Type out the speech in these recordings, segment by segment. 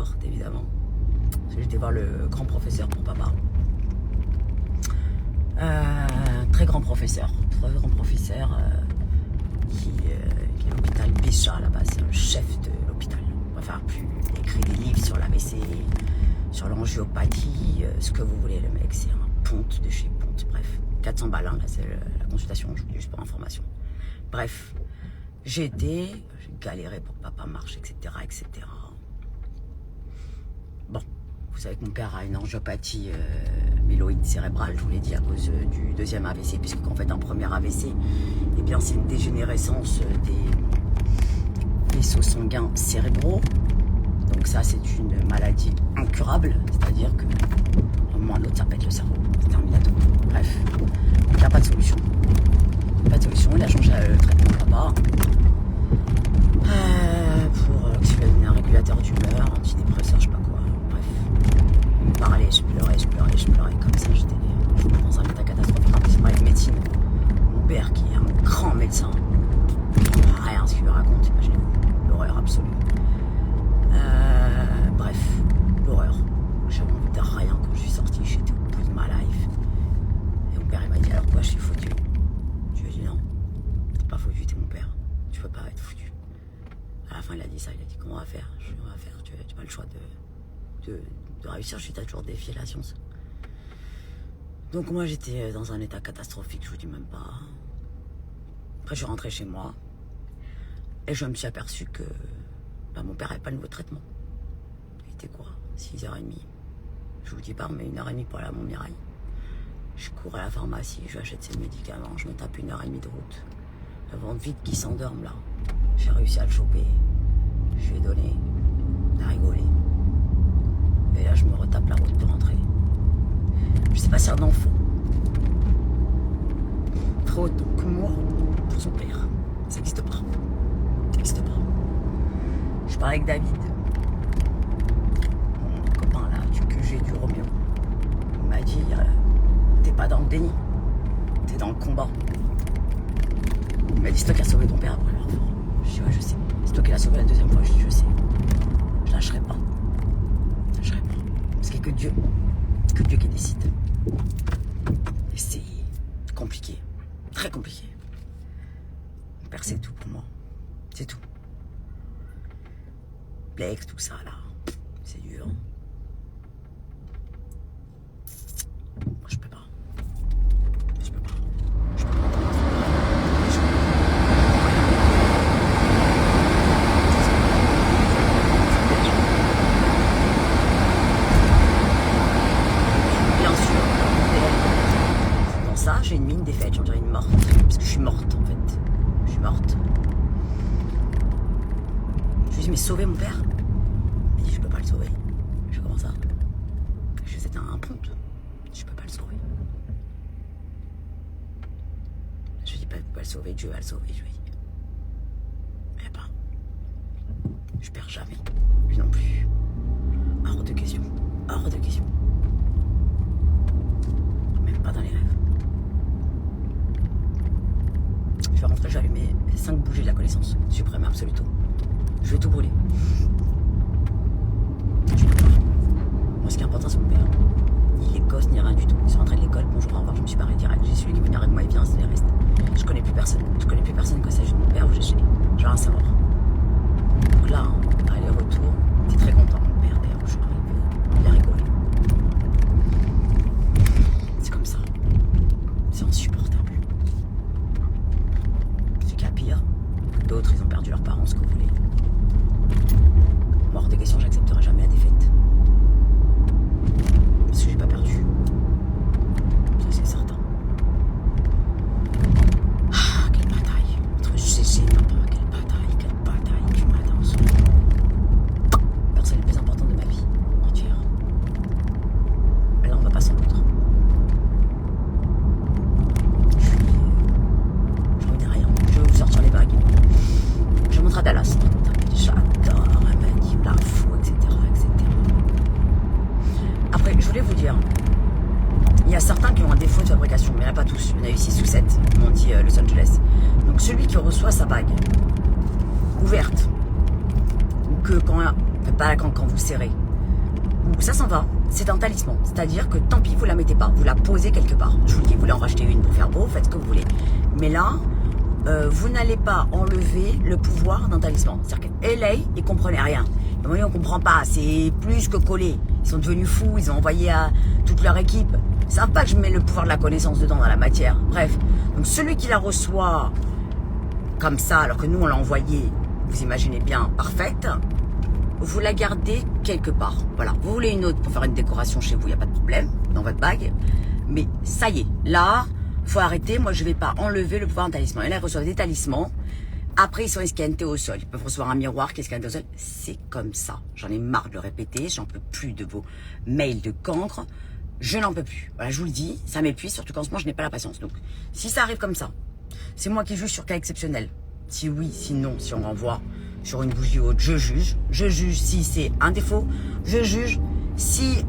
morte, évidemment. J'étais voir le grand professeur pour papa. Très grand professeur qui est à l'hôpital Béchat là-bas, c'est le chef de l'hôpital. On va faire plus écrit des livres sur l'AVC, sur l'angiopathie, ce que vous voulez. Le mec, c'est un ponte de chez ponte. Bref, 400 balles, hein, là c'est la consultation, je vous dis juste pour information. Bref, j'ai galéré pour que papa marche, etc., etc. Bon, vous savez que mon père a une angiopathie myéloïde cérébrale, je vous l'ai dit, à cause du deuxième AVC, puisque en fait un premier AVC, eh bien c'est une dégénérescence des vaisseaux sanguins cérébraux. Donc ça c'est une maladie incurable, c'est-à-dire que à un moment ou à un autre ça pète le cerveau, c'est terminatoire. Bref, donc il n'y a pas de solution. Pas de solution, il a changé le traitement de papa pour un régulateur d'humeur, antidépresseur, je sais pas quoi. Bref, il me parlait, je pleurais comme ça, j'étais dans un état catastrophique. En plus, il parlait de médecine. Mon père qui est un grand médecin, rien ce qu'il me raconte, imaginez-vous, l'horreur absolue. Bref, l'horreur. J'avais envie de rien quand je suis sortie, j'étais au bout de ma life. Et mon père il m'a dit alors quoi, je suis foutu. Je lui ai dit non, t'es pas foutu, t'es mon père, tu peux pas être foutu. À la fin il a dit ça, il a dit comment on va faire. Je lui ai dit on va faire, tu n'as pas le choix de réussir, je suis t'as toujours défié la science. Donc moi j'étais dans un état catastrophique, je vous dis même pas. Après je suis rentrée chez moi et je me suis aperçu que mon père n'avait pas le nouveau traitement. Il était quoi, 6h30. Je vous dis pas, mais 1h30 pour aller à Montmirail. Je cours à la pharmacie, je lui achète ses médicaments, je me tape 1h30 de route. Le ventre vide qui s'endorme là. J'ai réussi à le choper. Je lui ai donné. Il a rigolé. Et là je me retape la route pour rentrer. Je sais pas si un enfant ferait autant que moi pour son père. Ça n'existe pas. Ça n'existe pas. Je parlais avec David, mon copain là, du QG du Roméo. Il m'a dit, t'es pas dans le déni, t'es dans le combat. Il m'a dit, c'est toi qui as sauvé ton père après l'enfant. Je dis, ouais, je sais. C'est toi qui l'as sauvé la deuxième fois. Je dis, je sais. Je lâcherai pas. Je lâcherai pas. Parce qu'il n'y a que Dieu qui décide. Et c'est compliqué. Très compliqué. Mon père, c'est tout pour moi. C'est tout. Plex, tout ça là, c'est dur. Moi je peux pas. Je peux pas. Je peux pas. Bien sûr, dans ça j'ai une mine défaite, j'en dirais une morte. Parce que je suis morte en fait. Je suis morte. Je lui dis mais sauver mon père. Il dit je peux pas le sauver. Je dis comment ça. Je dis c'est un ponte. Je peux pas le sauver. Je lui dis pas le sauver, Dieu va le sauver. Je lui dis. Mais pas. Je perds jamais. Lui non plus. Hors de question. Hors de question. Même pas dans les rêves. Je vais rentrer, je vais allumer 5 bougies de la connaissance. Suprême, absolu tout. Je vais tout brûler. Je peux pas. Moi, ce qui est important, c'est mon père. Ni les gosses, ni rien du tout. Ils sont rentrés de l'école, bonjour, au revoir, je me suis barré direct. J'ai celui qui venait avec moi, il vient, c'est les restes. Je connais plus personne. Je connais plus personne quand il s'agit de mon père ou je vais rien savoir. Donc là, aller-retour, j'étais très content, mon père, d'ailleurs, je suis arrivé. Il a rigolé. C'est comme ça. C'est insupportable. C'est qu'il y a pire. D'autres, ils ont perdu leurs parents, ce que vous voulez. Hors de question, j'accepterai jamais la défaite. Parce que j'ai pas perdu. Ça c'est certain. Ah, quelle bataille. Entre GG et papa, quelle bataille du matin au soir. Personne n'est plus important de ma vie entière. Mais là on va pas sans l'autre. J'ai envie de rien. Je vais vous sortir les bagues. Je montre à Dallas. J'adore. La fou, etc., etc. Après, je voulais vous dire, il y a certains qui ont un défaut de fabrication, mais il n'y en a pas tous. Il y en a eu 6 ou 7, m'ont dit Los Angeles. Donc celui qui reçoit sa bague ouverte, ou que quand Faites pas la canne quand vous serrez. Ou ça s'en va. C'est un talisman. C'est-à-dire que tant pis, vous la mettez pas. Vous la posez quelque part. Je vous le dis, vous voulez en racheter une pour faire beau, faites ce que vous voulez. Mais là, vous n'allez pas enlever le pouvoir d'un talisman. C'est-à-dire que LA, ils comprenaient rien. Et moi, on comprend pas. C'est plus que collé. Ils sont devenus fous. Ils ont envoyé à toute leur équipe. Ils savent pas que je mets le pouvoir de la connaissance dedans dans la matière. Bref. Donc celui qui la reçoit comme ça, alors que nous, on l'a envoyée, vous imaginez bien, parfaite, vous la gardez quelque part. Voilà. Vous voulez une autre pour faire une décoration chez vous, il n'y a pas de problème, dans votre bague. Mais ça y est, là, faut arrêter. Moi, je vais pas enlever le pouvoir d'un talisman. Et là, ils reçoivent des talismans. Après, ils sont esquintés au sol. Ils peuvent recevoir un miroir qui est esquinté au sol. C'est comme ça. J'en ai marre de le répéter. J'en peux plus de vos mails de cancre. Je n'en peux plus. Voilà, je vous le dis, ça m'épuise, surtout qu'en ce moment, je n'ai pas la patience. Donc, si ça arrive comme ça, c'est moi qui juge sur cas exceptionnel. Si oui, si non, si on renvoie sur une bougie haute, je juge. Je juge si c'est un défaut. Je juge si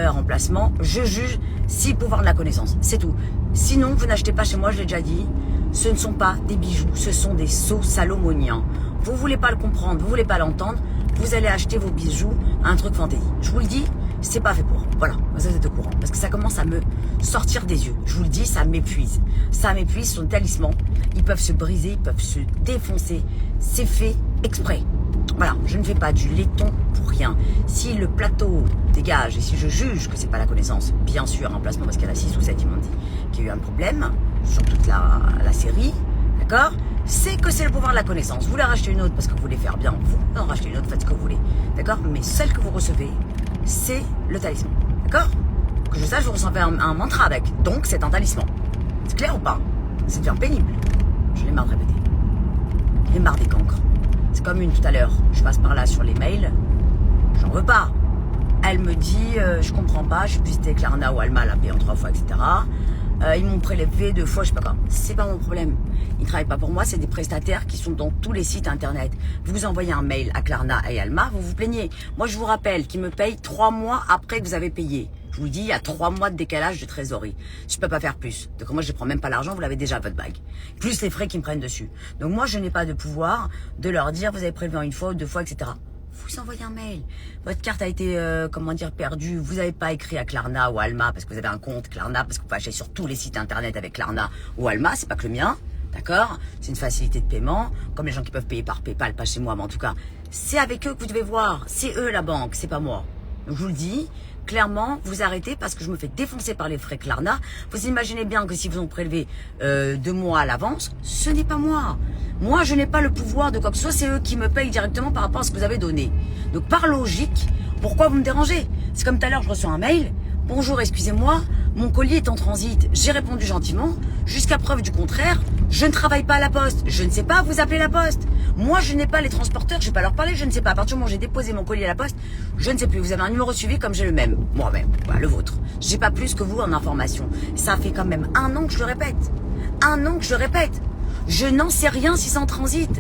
remplacement. Je juge si pouvoir de la connaissance. C'est tout. Sinon, vous n'achetez pas chez moi, je l'ai déjà dit. Ce ne sont pas des bijoux, ce sont des sceaux salomoniens. Vous voulez pas le comprendre, vous voulez pas l'entendre, vous allez acheter vos bijoux à un truc fantaisie. Je vous le dis, c'est pas fait pour. Voilà, vous êtes au courant. Parce que ça commence à me sortir des yeux. Je vous le dis, ça m'épuise. Ça m'épuise, ce sont des talismans. Ils peuvent se briser, ils peuvent se défoncer. C'est fait exprès. Voilà, je ne fais pas du laiton pour rien. Si le plateau dégage et si je juge que c'est pas la connaissance, bien sûr, un placement, parce qu'il y en a 6 ou 7, ils m'ont dit qu'il y a eu un problème sur toute la série, d'accord, c'est que c'est le pouvoir de la connaissance. Vous voulez racheter une autre parce que vous voulez faire bien, vous en rachetez une autre, faites ce que vous voulez, d'accord, mais celle que vous recevez, c'est le talisman, d'accord. Que je sache, vous recevez un mantra avec, donc c'est un talisman. C'est clair ou pas? C'est bien pénible. Je l'ai marre de répéter. J'ai marre des cancres. C'est comme une tout à l'heure, je passe par là sur les mails, j'en veux pas. Elle me dit, je comprends pas, je sais plus si c'était Klarna ou Alma, la payé en 3 fois, etc. Ils m'ont prélevé 2 fois, je sais pas quoi. C'est pas mon problème. Ils travaillent pas pour moi, c'est des prestataires qui sont dans tous les sites internet. Vous envoyez un mail à Klarna et Alma, vous vous plaignez. Moi, je vous rappelle qu'ils me payent 3 mois après que vous avez payé. Je vous dis, il y a 3 mois de décalage de trésorerie. Je peux pas faire plus. Donc moi, je ne prends même pas l'argent, vous l'avez déjà, votre bague. Plus les frais qui me prennent dessus. Donc moi, je n'ai pas de pouvoir de leur dire, vous avez prélevé en 1 fois ou 2 fois, etc. Vous envoyez un mail. Votre carte a été, perdue. Vous n'avez pas écrit à Klarna ou Alma parce que vous avez un compte Klarna, parce que vous pouvez acheter sur tous les sites internet avec Klarna ou Alma. C'est pas que le mien. D'accord? C'est une facilité de paiement. Comme les gens qui peuvent payer par PayPal, pas chez moi, mais en tout cas, c'est avec eux que vous devez voir. C'est eux la banque, c'est pas moi. Donc je vous le dis, clairement, vous arrêtez parce que je me fais défoncer par les frais Klarna. Vous imaginez bien que si vous ont prélevé 2 mois à l'avance, ce n'est pas moi. Moi, je n'ai pas le pouvoir de quoi que ce soit. C'est eux qui me payent directement par rapport à ce que vous avez donné. Donc par logique, pourquoi vous me dérangez? C'est comme tout à l'heure, je reçois un mail. Bonjour, excusez-moi, mon colis est en transit. J'ai répondu gentiment. Jusqu'à preuve du contraire, je ne travaille pas à la poste. Je ne sais pas vous appeler la poste. Moi, je n'ai pas les transporteurs, je ne vais pas leur parler, je ne sais pas. À partir du moment où j'ai déposé mon colis à la poste, je ne sais plus. Vous avez un numéro de suivi comme j'ai le même, moi-même, voilà, le vôtre. J'ai pas plus que vous en information. Ça fait quand même 1 an que je le répète. 1 an que je le répète. Je n'en sais rien si c'est en transit.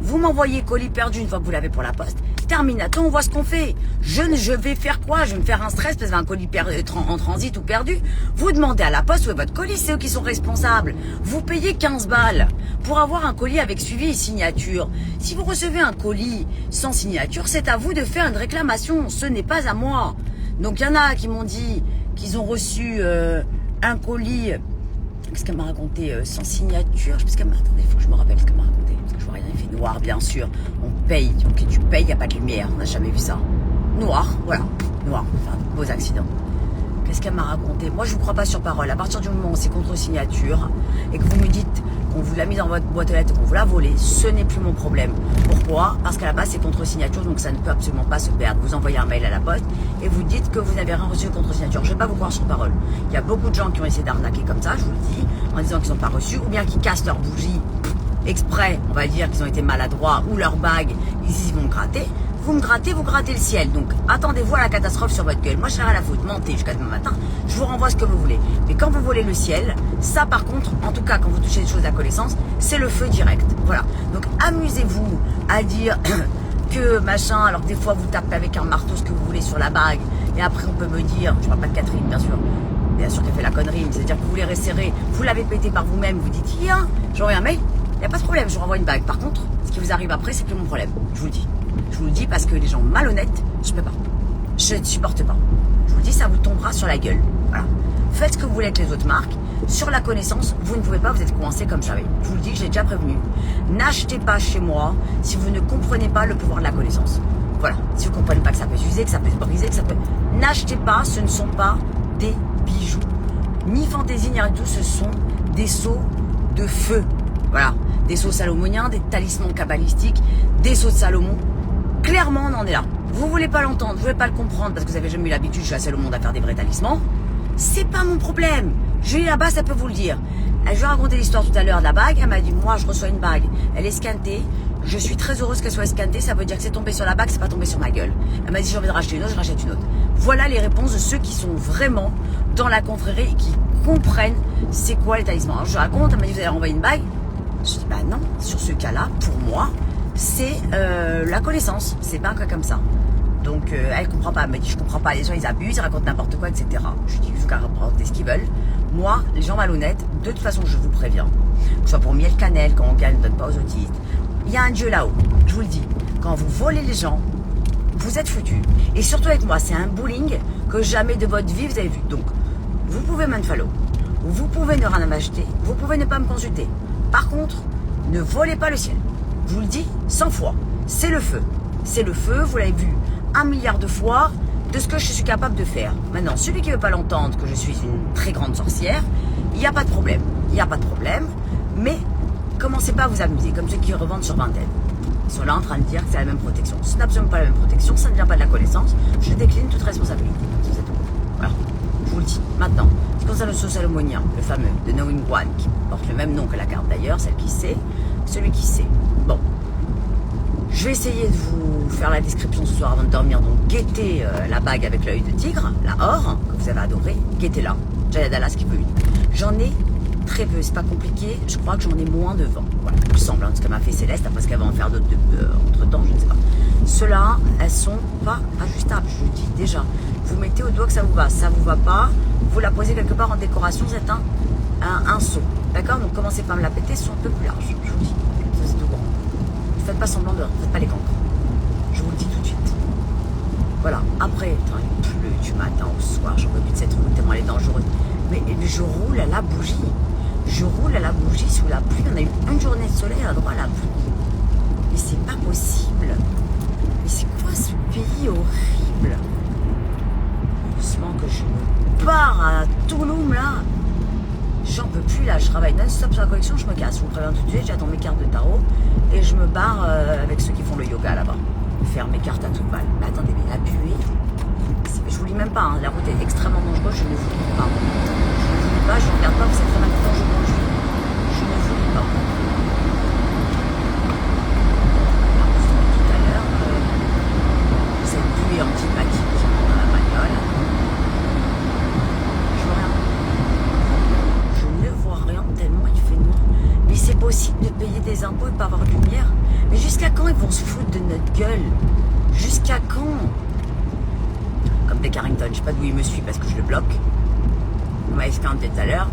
Vous m'envoyez colis perdu une fois que vous l'avez pour la poste. Terminaton, on voit ce qu'on fait. Je vais faire quoi? Je vais me faire un stress parce que un colis en transit ou perdu. Vous demandez à la poste où est votre colis, c'est eux qui sont responsables. Vous payez 15 balles pour avoir un colis avec suivi et signature. Si vous recevez un colis sans signature, c'est à vous de faire une réclamation. Ce n'est pas à moi. Donc il y en a qui m'ont dit qu'ils ont reçu un colis. Qu'est-ce qu'elle m'a raconté sans signature? Je sais pas ce qu'elle m'a. Attendez, il faut que je me rappelle ce qu'elle m'a raconté. Parce que je vois rien, il fait noir, bien sûr. On paye. Ok, tu payes, il n'y a pas de lumière. On n'a jamais vu ça. Noir, voilà. Noir. Enfin, beaux accidents. Qu'est-ce qu'elle m'a raconté? Moi, je ne vous crois pas sur parole. À partir du moment où c'est contre signature et que vous me dites qu'on vous l'a mis dans votre boîte aux lettres et qu'on vous l'a volé, ce n'est plus mon problème. Pourquoi? Parce qu'à la base, c'est contre signature, donc ça ne peut absolument pas se perdre. Vous envoyez un mail à la poste et vous dites que vous n'avez rien reçu contre signature. Je ne vais pas vous croire sur parole. Il y a beaucoup de gens qui ont essayé d'arnaquer comme ça, je vous le dis, en disant qu'ils n'ont pas reçu, ou bien qu'ils cassent leur bougie exprès, on va dire qu'ils ont été maladroits, ou leur bague, ils vont me gratter. Vous me grattez, vous grattez le ciel. Donc, attendez-vous à la catastrophe sur votre gueule. Moi, je serai à la faute. Mentez jusqu'à demain matin. Je vous renvoie ce que vous voulez. Mais quand vous volez le ciel, ça, par contre, en tout cas, quand vous touchez des choses à connaissance, c'est le feu direct. Voilà. Donc, amusez-vous à dire que machin, alors que des fois, vous tapez avec un marteau ce que vous voulez sur la bague. Et après, on peut me dire, je parle pas de Catherine, bien sûr. Bien sûr qu'elle fait la connerie. C'est-à-dire que vous les resserrez, vous l'avez pété par vous-même, vous dites, tiens, j'envoie un mail. Il n'y a pas de problème, je vous renvoie une bague. Par contre, ce qui vous arrive après, c'est plus mon problème. Je vous le dis. Je vous le dis parce que les gens malhonnêtes, je peux pas. Je ne supporte pas. Je vous le dis, ça vous tombera sur la gueule. Voilà. Faites ce que vous voulez avec les autres marques. Sur la connaissance, vous ne pouvez pas, vous êtes coincé comme ça. Je vous le dis, je l'ai déjà prévenu. N'achetez pas chez moi si vous ne comprenez pas le pouvoir de la connaissance. Voilà. Si vous ne comprenez pas que ça peut s'user, que ça peut se briser, que ça peut... N'achetez pas, ce ne sont pas des bijoux. Ni fantaisie, ni rien du tout, ce sont des sceaux de feu. Voilà. Des sceaux salomoniens, des talismans kabbalistiques, des sceaux de Salomon. Clairement, on en est là. Vous voulez pas l'entendre, vous voulez pas le comprendre parce que vous avez jamais eu l'habitude, je suis la seule au monde à faire des vrais talismans. C'est pas mon problème. Julie là-bas, ça peut vous le dire. Je lui ai raconté l'histoire tout à l'heure de la bague. Elle m'a dit, moi, je reçois une bague. Elle est scantée. Je suis très heureuse qu'elle soit scantée. Ça veut dire que c'est tombé sur la bague, c'est pas tombé sur ma gueule. Elle m'a dit, j'ai envie de racheter une autre, je rachète une autre. Voilà les réponses de ceux qui sont vraiment dans la confrérie et qui comprennent c'est quoi les talismans. Alors, je raconte, elle m'a dit, vous allez renvoyer une bague. Je dis, bah non, sur ce cas-là, pour moi, c'est la connaissance. C'est pas un cas comme ça. Donc, elle comprend pas. Elle me dit, je comprends pas. Les gens, ils abusent, ils racontent n'importe quoi, etc. Je lui dis, il faut qu'elle raconte ce qu'ils veulent. Moi, les gens malhonnêtes, de toute façon, je vous préviens. Que ce soit pour miel cannelle, quand on gagne, ne donne pas aux autistes. Il y a un Dieu là-haut. Je vous le dis. Quand vous volez les gens, vous êtes foutus. Et surtout avec moi, c'est un bowling que jamais de votre vie vous avez vu. Donc, vous pouvez m'unfollow. Vous pouvez ne rien m'acheter. Vous pouvez ne pas me consulter. Par contre, ne volez pas le ciel. Je vous le dis 100 fois. C'est le feu. C'est le feu, vous l'avez vu 1 milliard de fois de ce que je suis capable de faire. Maintenant, celui qui ne veut pas l'entendre, que je suis une très grande sorcière, il n'y a pas de problème. Il n'y a pas de problème. Mais commencez pas à vous amuser, comme ceux qui revendent sur Vinted. Ils sont là en train de dire que c'est la même protection. Ce n'est absolument pas la même protection, ça ne vient pas de la connaissance. Je décline toute responsabilité. C'est tout. Voilà. Je vous le dis. Maintenant, ce qui concerne le sceau salomonien, le fameux de Knowing One, qui porte le même nom que la carte d'ailleurs, celle qui sait, celui qui sait. Bon. Je vais essayer de vous faire la description ce soir avant de dormir. Donc, guettez la bague avec l'œil de tigre, la or, que vous avez adorée. Guettez-la. Jaya Dallas qui veut une. J'en ai très peu, c'est pas compliqué. Je crois que j'en ai moins de 20. Voilà, il me semble, hein, ce qu'elle m'a fait Céleste. Après, ce qu'elle va en faire d'autres entre temps, je ne sais pas. Ceux-là, elles sont pas ajustables, je vous le dis déjà. Vous mettez au doigt que ça vous va. Ça vous va pas, vous la posez quelque part en décoration, c'est un seau. D'accord? Donc, commencez pas à me la péter, elles sont un peu plus larges. Je vous le dis. Ça, c'est tout grand. Faites pas semblant de... Faites pas les cancres. Je vous le dis tout de suite. Voilà. Après, il pleut du matin au soir. J'en peux plus de cette route tellement elle est dangereuse. Mais je roule à la bougie. Je roule à la bougie sous la pluie. On a eu une journée de soleil à droit à la pluie. Mais c'est pas possible. Mais c'est quoi ce pays horrible? Heureusement que je me pars à Touloum là. J'en peux plus là, je travaille non-stop sur la collection, je me casse. Je vous préviens tout de suite, j'attends mes cartes de tarot et je me barre avec ceux qui font le yoga là-bas. Faire mes cartes à toute balle. Mais attendez, mais la buée, je vous lis même pas, hein, la route est extrêmement dangereuse, je ne vous lis pas. Je ne vous lis pas, je ne regarde pas, vous savez très bien quand je conduis. Je ne vous lis pas. Tout à l'heure, cette buée antipathique dans la bagnole. Je vois rien. Je ne vois rien tellement il fait noir. Mais c'est possible de payer des impôts et pas avoir de lumière. Mais jusqu'à quand ils vont se foutre de notre gueule? Jusqu'à quand? Comme des Carrington, je sais pas d'où il me suit parce que je le bloque. On m'a escanté tout à l'heure.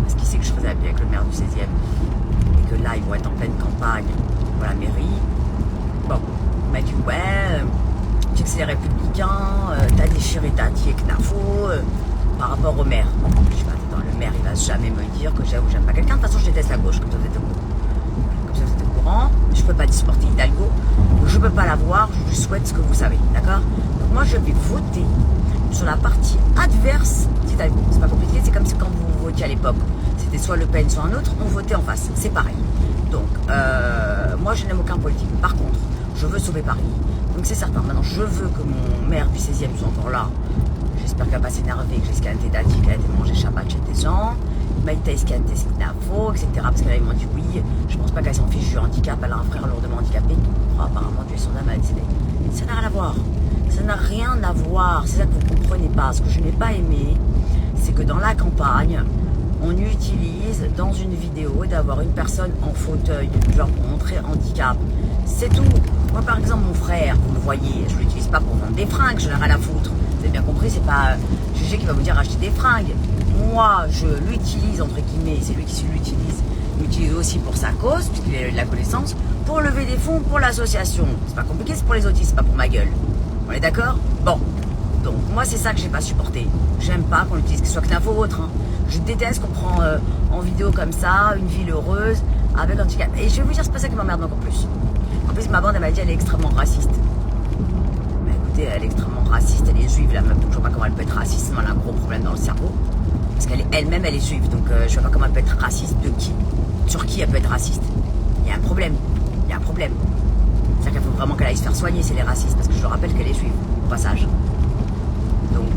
Parce qu'il sait que je faisais appui avec le maire du 16e. Et que là, ils vont être en pleine campagne pour la mairie. Bon, il m'a dit, ouais, tu sais que c'est les Républicains, t'as déchiré ta tie Knafo par rapport au maire. Je sais pas, attends, le maire, il va jamais me dire que j'aime ou j'aime pas quelqu'un. De toute façon, je déteste la gauche, comme ça vous êtes au courant. Comme ça vous êtes au courant. Je peux pas supporter Hidalgo. Je peux pas la voir, je lui souhaite ce que vous savez, d'accord? Donc moi, je vais voter sur la partie adverse d'Hidalgo. C'est pas compliqué, c'est comme quand vous votiez à l'époque. C'était soit Le Pen, soit un autre, on votait en face. C'est pareil. Donc, moi, je n'aime aucun politique. Par contre, je veux sauver Paris. Donc, c'est certain. Maintenant, je veux que mon maire du 16e soit encore là. J'espère qu'elle va pas s'énerver, que j'ai scanté Dati, qu'elle a été manger Shabbat chez des gens. Maïta scanté Snafo, etc. Parce que là, ils m'ont dit oui. Je pense pas qu'elle s'en fiche du handicap. Elle a un frère lourdement handicapé. Apparemment, Dieu son âme a décédé. Ça n'a rien à voir. Ça n'a rien à voir. C'est ça que vous comprenez pas. Ce que je n'ai pas aimé, c'est que dans la campagne, on utilise dans une vidéo d'avoir une personne en fauteuil, genre pour montrer handicap. C'est tout. Moi, par exemple, mon frère, vous le voyez, je ne l'utilise pas pour vendre des fringues, je n'ai rien à foutre. Vous avez bien compris, c'est pas Gégé qui va vous dire acheter des fringues. Moi, je l'utilise, entre guillemets, c'est lui qui l'utilise. Il l'utilise aussi pour sa cause, puisqu'il a de la connaissance, pour lever des fonds pour l'association. C'est pas compliqué, c'est pour les autistes, pas pour ma gueule. On est d'accord? Bon. Donc, moi, c'est ça que j'ai pas supporté. J'aime pas qu'on utilise, que ce soit Knafo ou autre. Hein. Je déteste qu'on prend en vidéo comme ça, une ville heureuse, avec un handicap. Et je vais vous dire, c'est pas ça qui m'emmerde encore plus. En plus, ma bande, elle m'a dit, elle est extrêmement raciste. Mais écoutez, elle est extrêmement raciste, elle est juive, la meuf. Donc, je vois pas comment elle peut être raciste, elle a un gros problème dans le cerveau. Parce qu'elle-même, elle est juive. Donc, je vois pas comment elle peut être raciste de qui. Sur qui elle peut être raciste. Il y a un problème. Il y a un problème. C'est-à-dire qu'il faut vraiment qu'elle aille se faire soigner, c'est les racistes. Parce que je rappelle qu'elle est juive, au passage. Donc,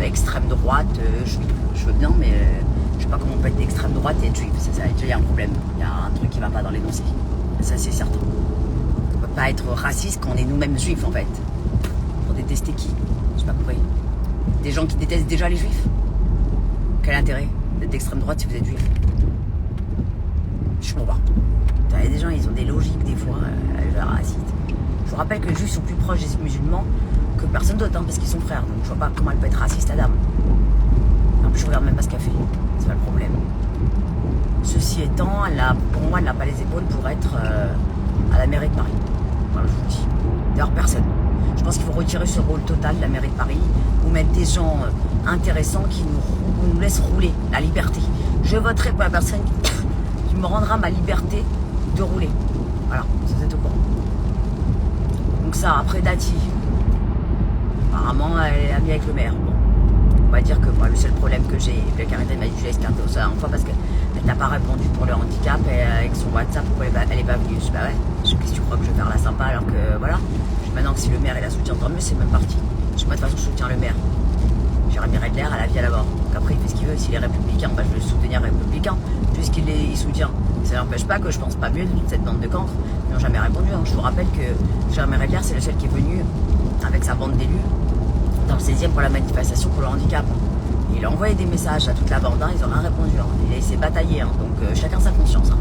extrême droite, je veux bien, mais je sais pas comment on peut être d'extrême droite et être juive. Il y a un problème. Il y a un truc qui va pas dans l'énoncé. Ça, c'est certain. On peut pas être raciste quand on est nous-mêmes juifs, en fait. Pour détester qui? Je sais pas compris. Des gens qui détestent déjà les juifs? Quel intérêt d'être d'extrême droite si vous êtes juif? Je comprends pas. Il y a des gens, ils ont des logiques des fois, racistes. Je vous rappelle que les juifs sont plus proches des musulmans que personne d'autre, hein, parce qu'ils sont frères. Donc je vois pas comment elle peut être raciste, la dame. En plus, je regarde même pas ce qu'elle fait. C'est pas le problème. Ceci étant, pour moi, elle n'a pas les épaules pour être à la mairie de Paris. Voilà, je vous le dis. D'ailleurs, personne. Je pense qu'il faut retirer ce rôle total de la mairie de Paris ou mettre des gens intéressants qui nous laissent rouler la liberté. Je voterai pour la personne qui me rendra ma liberté de rouler. Voilà, vous êtes au courant. Donc ça, après Dati, apparemment, elle est amie avec le maire. Bon, on va dire que moi, le seul problème que j'ai, et Karine m'a dit que je l'ai escarté au ça une fois parce qu'elle n'a pas répondu pour le handicap et avec son WhatsApp, pourquoi elle est pas venue. Je dis bah ouais, qu'est-ce que tu crois que je vais faire la sympa alors que voilà. Maintenant que si le maire est la soutient, tant mieux, c'est même parti. Je sais pas, de toute façon, je soutiens le maire. Jérémy Redler à la vie à la mort. Donc après, il fait ce qu'il veut. S'il est républicain, bah, je vais le soutenir républicain, puisqu'il soutient. Ça n'empêche pas que je pense pas mieux de toute cette bande de cancres. Ils n'ont jamais répondu. Hein. Je vous rappelle que Jérémy Redler, c'est le seul qui est venu avec sa bande d'élus dans le 16e pour la manifestation pour le handicap. Il a envoyé des messages à toute la bande, hein. Ils n'ont rien répondu. Hein. Il s'est bataillé, hein. Donc chacun sa conscience. Hein.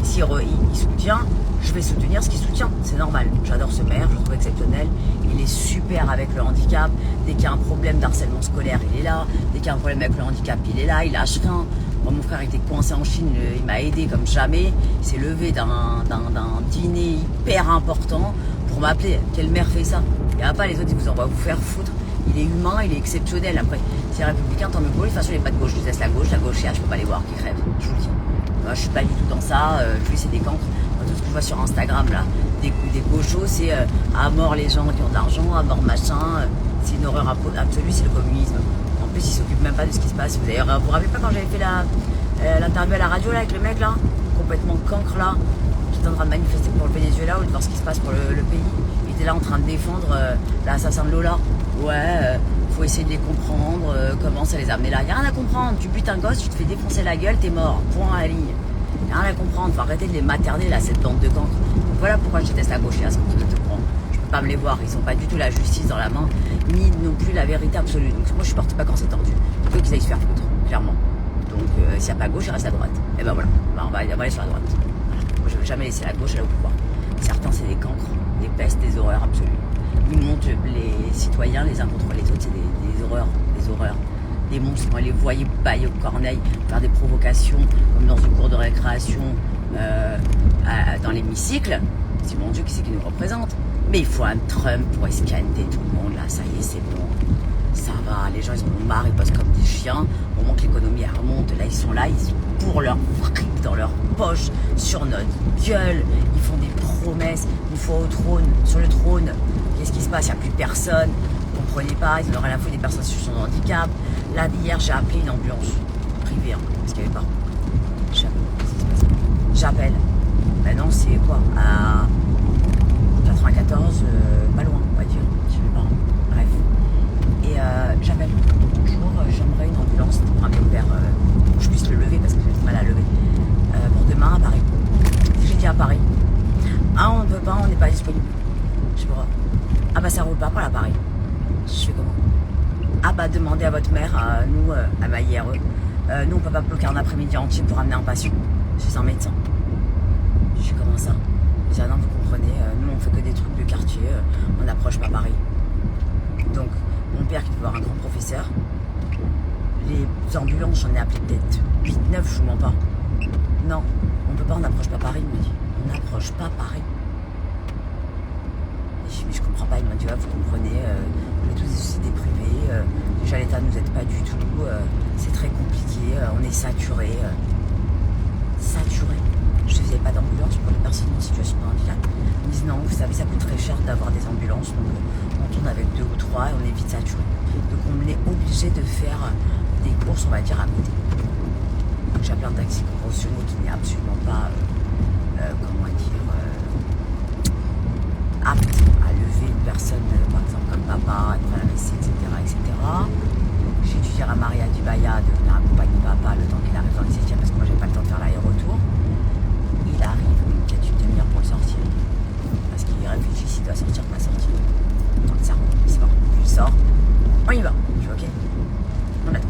Et s'il soutient, je vais soutenir ce qu'il soutient, c'est normal. J'adore ce maire, je le trouve exceptionnel. Il est super avec le handicap. Dès qu'il y a un problème d'harcèlement scolaire, il est là. Dès qu'il y a un problème avec le handicap, il est là, il lâche rien. Moi, mon frère était coincé en Chine, il m'a aidé comme jamais. Il s'est levé d'un dîner hyper important pour m'appeler. Quel maire fait ça? Il n'y a pas les autres, ils vous envoient vous faire foutre. Il est humain, il est exceptionnel. Après, si républicain, tant mieux pour lui. De toute façon, il n'est pas de gauche. Je laisse la gauche, je peux pas les voir qui crèvent. Je vous le dis. Moi, je suis pas du tout dans ça. Lui, c'est des cancres. Tout ce que je vois sur Instagram, là, des gauchos, c'est à mort les gens qui ont de l'argent, à mort machin. C'est une horreur absolue, c'est le communisme. En plus, ils s'occupent même pas de ce qui se passe. Vous vous rappelez pas quand j'avais fait l'interview à la radio là avec le mec là, complètement cancre là, qui est en train de manifester pour le Venezuela ou de voir ce qui se passe pour le pays. Il était là en train de défendre l'assassin de Lola. Ouais, faut essayer de les comprendre, comment ça les a amenés là. Y a rien à comprendre. Tu butes un gosse, tu te fais défoncer la gueule, t'es mort. Point à la ligne. Y a rien à comprendre. Faut arrêter de les materner là, cette bande de cancres. Donc voilà pourquoi je déteste la gauche. Là, ce que tu te prends. Je peux pas me les voir. Ils ont pas du tout la justice dans la main, ni non plus la vérité absolue. Donc moi, je supporte pas quand c'est tendu. Il faut qu'ils aillent se faire foutre, clairement. Donc s'il n'y a pas gauche, il reste à droite. Et ben voilà. Ben, on va aller sur la droite. Voilà. Moi, je vais jamais laisser la gauche aller au pouvoir. Certains, c'est des cancres, des pestes, des horreurs absolues. Ils montent les citoyens les uns contre les autres, c'est des horreurs, des monstres. Moi, les voyais bailler au corneille, faire des provocations, comme dans une cour de récréation, dans l'hémicycle. C'est mon Dieu, qui c'est qui nous représente? Mais il faut un Trump pour escanter tout le monde, là, ça y est, c'est bon. Ça va, les gens, ils en ont marre, ils bossent comme des chiens. Au moment que l'économie remonte, là, ils sont pour leur fric dans leur poche, sur notre gueule. Ils font des promesses, une fois sur le trône. Qu'est-ce qui se passe? Il n'y a plus personne. Vous ne comprenez pas, ils n'ont rien à foutre des personnes en situation de handicap. Là, hier, j'ai appelé une ambulance privée, hein, parce qu'il n'y avait pas. J'appelle. Maintenant, c'est quoi? À 94, pas loin, on va dire. Je sais pas. Bref. Et j'appelle. Bonjour, j'aimerais une ambulance pour amener mon père, pour que je puisse le lever parce que j'ai du mal à lever. Pour demain à Paris. J'ai dit à Paris. Ah, on ne peut pas, on n'est pas disponible. Je sais pas. Ah bah ça roule pas pour la Paris. Je fais comment? Ah bah demandez à votre mère, nous, à ma IRE. Nous on peut pas bloquer un après-midi entier pour amener un patient. Je suis un médecin. Je suis comment ça? Je dis ah non, vous comprenez, nous on fait que des trucs de quartier, on n'approche pas Paris. Donc mon père qui doit avoir un grand professeur, les ambulances j'en ai appelé peut-être 8, 9, je vous mens pas. Non, on peut pas, on n'approche pas Paris, il me dit. On n'approche pas Paris. comprends pas. Il m'a dit, vous comprenez, on est tous des sociétés privées, déjà l'État nous aide pas du tout, c'est très compliqué, on est saturé. Saturé. Je ne faisais pas d'ambulance pour les personnes en situation de handicap. Ils me disent non, vous savez, ça coûte très cher d'avoir des ambulances, donc on tourne avec 2 ou 3 et on est vite saturé. Donc on est obligé de faire des courses, on va dire, à côté. Donc j'appelle un taxi conventionné qui n'est absolument pas, comment dire, apte à lever une personne, par exemple comme papa, à faire la WC, etc., etc. J'ai dû dire à Maria Dubaya de venir accompagner papa le temps qu'il arrive dans le 7e parce que moi j'avais pas le temps de faire l'aller-retour. Il arrive, peut-être une demi-heure pour le sortir. Parce qu'il réfléchit s'il doit sortir ou pas sortir. Donc ça, c'est bon, je sors, on y va. Je dis ok, on attend.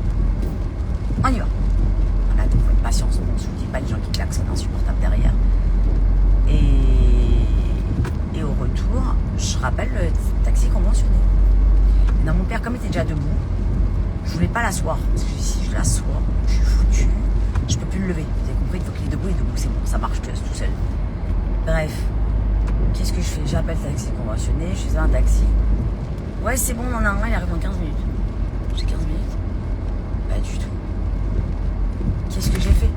On y va. On attend, il faut une patience. On ne se dit pas les gens qui klaxonnent insupportables derrière. Et au retour, je rappelle le taxi conventionné. Non, mon père, comme il était déjà debout, je voulais pas l'asseoir. Parce que si je l'assois, je suis foutu. Je peux plus le lever. Vous avez compris, il faut qu'il est debout, c'est bon, ça marche tout seul. Bref, qu'est-ce que je fais? J'appelle le taxi conventionné, je suis un taxi. Ouais, c'est bon, on en a un, il arrive dans 15 minutes. J'ai 15 minutes? Pas du tout. Qu'est-ce que j'ai fait?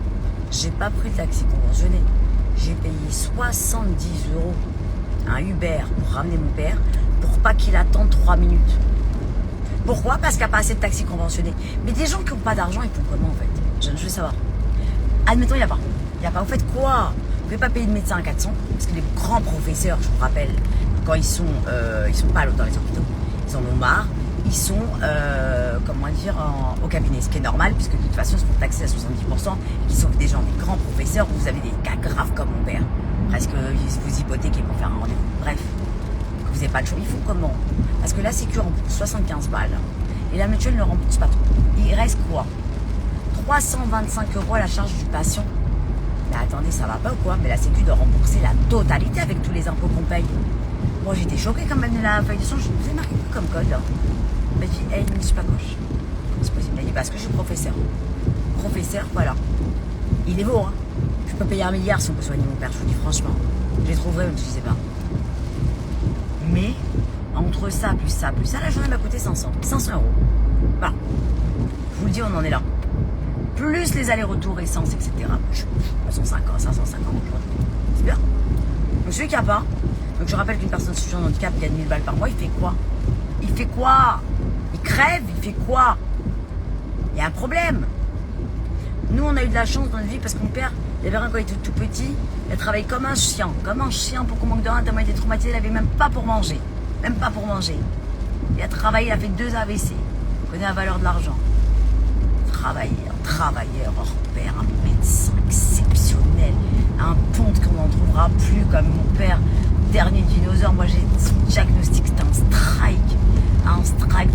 J'ai pas pris le taxi conventionné. J'ai payé 70 € un Uber pour ramener mon père pour pas qu'il attende 3 minutes. Pourquoi? Parce qu'il n'y a pas assez de taxis conventionnés. Mais des gens qui n'ont pas d'argent, ils font comment en fait? Je veux savoir. Admettons, il n'y a pas. Il n'y a pas. Vous faites quoi? Vous ne pouvez pas payer de médecin à 400 parce que les grands professeurs, je vous rappelle, quand ils sont pas dans les hôpitaux, ils en ont marre. Ils sont, comment dire, au cabinet. Ce qui est normal puisque de toute façon, ils se font taxer à 70% et qu'ils sont des gens, des grands professeurs. Vous avez des cas graves comme mon père. Presque, ils vous hypothéquent pour faire un rendez-vous. Bref. Vous n'avez pas le choix. Ils font comment? Parce que la Sécu rembourse 75 balles et la mutuelle ne rembourse pas trop. Il reste quoi? 325 € à la charge du patient. Mais attendez, ça va pas ou quoi? Mais la Sécu doit rembourser la totalité avec tous les impôts qu'on paye. Moi j'étais choquée quand même de la feuille de sang. Je vous ai marqué comme code là. Il m'a dit, hey, je ne suis pas gauche. C'est possible. Il m'a dit, parce que je suis professeur. Professeur, voilà. Il est beau, hein. Je peux payer 1 milliard si on peut soigner mon père, je vous dis franchement. Je les trouverai, même si je sais pas. Mais entre ça, la journée m'a coûté 500 €. Voilà. Je vous le dis, on en est là. Plus les allers-retours, essence, etc. 550 €. C'est bien. Donc celui qui n'a pas, donc je rappelle qu'une personne situation de handicap gagne 1000 balles par mois, il fait quoi? Il fait quoi? Il crève, il fait quoi? Il y a un problème. Nous, on a eu de la chance dans notre vie parce que mon père, il avait rien quand il était tout petit. Il a travaillé comme un chien pour qu'on manque de rien, tellement il était traumatisé, il n'avait même pas pour manger. Même pas pour manger. Il a travaillé, il a fait 2 AVC. Il connaît la valeur de l'argent. Un travailleur hors pair, un médecin exceptionnel, un ponte qu'on n'en trouvera plus comme mon père, dernier dinosaure. Moi, j'ai son diagnostic, c'était un strike.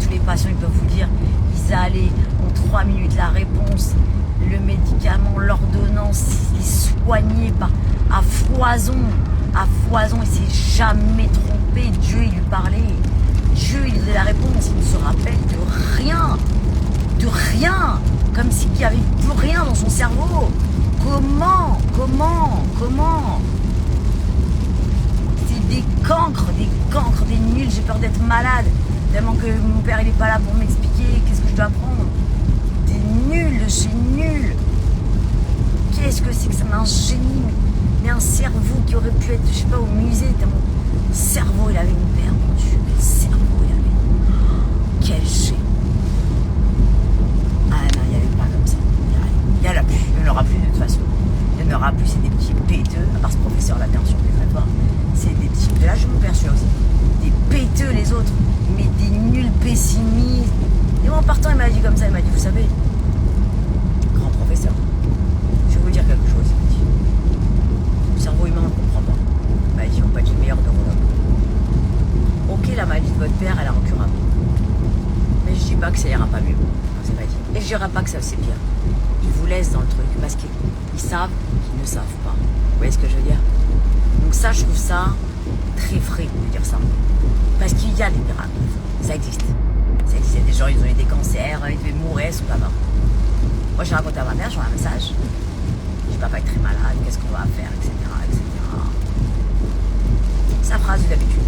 Tous les patients, ils peuvent vous dire, ils allaient en 3 minutes la réponse, le médicament, l'ordonnance, il soigné à foison, il s'est jamais trompé. Dieu, il lui parlait, Dieu, il faisait la réponse, il ne se rappelle de rien, comme s'il n'y avait plus rien dans son cerveau. Comment? C'est des cancres, des nuls. J'ai peur d'être malade, tellement que mon père il est pas là pour m'expliquer qu'est-ce que je dois prendre. Des nuls, c'est nul. Qu'est-ce que c'est que ça? Mais un génie, mais un cerveau qui aurait pu être, je sais pas, au musée, tellement cerveau il avait, mon père, mon Dieu, quel cerveau il avait. Quel génie. Ah non, il n'y avait pas comme ça. Il n'y en a plus, il n'y en aura plus de toute façon. Il n'y en aura plus, c'est des petits péteux, à part ce professeur-là, bien sûr, qui est très fort. C'est des petits, de là je mon père, celui-là aussi. Des péteux les autres, mais des nuls pessimistes. Et moi en partant, il m'a dit comme ça, il m'a dit, vous savez, grand professeur, je vais vous dire quelque chose, il m'a dit. Le cerveau humain, on ne comprend pas. Il m'a dit, on peut être les meilleurs neurologues. Ok, la maladie de votre père, elle est incurable. Mais je dis pas que ça ira pas mieux. Non, c'est pas dit. Et je dirais pas que ça c'est pire. Ils vous laissent dans le truc parce qu'ils savent qu'ils ne savent pas. Vous voyez ce que je veux dire? Donc ça, je trouve ça très frais de dire ça. Parce qu'il y a des miracles. Ça existe. Ça existe. Il y a des gens, ils ont eu des cancers, ils devaient mourir, ils sont pas morts. Moi, j'ai raconté à ma mère, j'ai un message. Je dis, papa est très malade, qu'est-ce qu'on va faire, etc., etc. Sa phrase d'habitude.